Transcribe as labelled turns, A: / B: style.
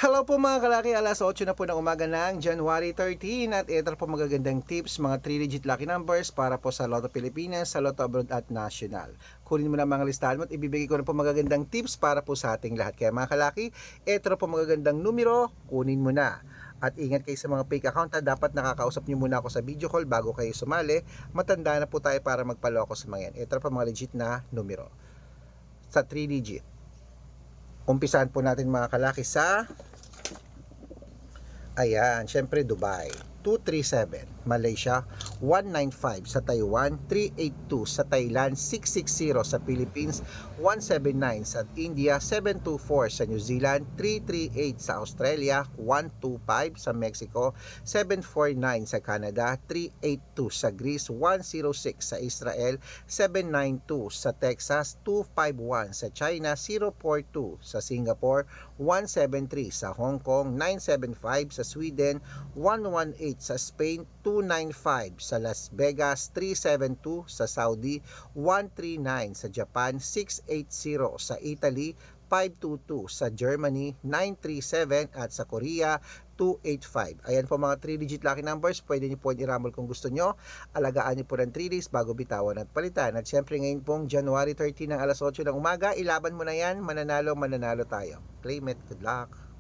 A: Hello po mga kalaki, alas 8 na po ng umaga ng January 13 at ito po magagandang tips, mga 3-digit lucky numbers para po sa Lotto Pilipinas, sa Lotto Abroad at National. Kunin mo na mga listahan mo at ibibigay ko na po magagandang tips para po sa ating lahat. Kaya mga kalaki, ito na po magagandang numero, kunin mo na. At ingat kayo sa mga fake account ha, dapat nakakausap nyo muna ako sa video call bago kayo sumali. Matanda na po tayo para magpaloko sa mga yan. Ito na po mga legit na numero. Sa 3-digit. Umpisahan po natin mga kalaki sa syempre Dubai 237, Malaysia 195, sa Taiwan 382, sa Thailand 660, sa Philippines 179, sa India 724, sa New Zealand 338, sa Australia 125, sa Mexico 749, sa Canada 382, sa Greece 106, sa Israel 792, sa Texas 251, sa China 042, sa Singapore 173, sa Hong Kong 975, sa Sweden 118, sa Spain 295, sa Las Vegas 372, sa Saudi 139, sa Japan 680, sa Italy 522, sa Germany 937 at sa Korea 285. Ayan po mga 3-digit lucky numbers, pwede niyo po i-rumble kung gusto nyo. Alagaan niyo po ng 3 days bago bitawan at palitan. At syempre ngayon pong January 13 ng alas 8 ng umaga, ilaban mo na yan, mananalo tayo. Claim it, good luck.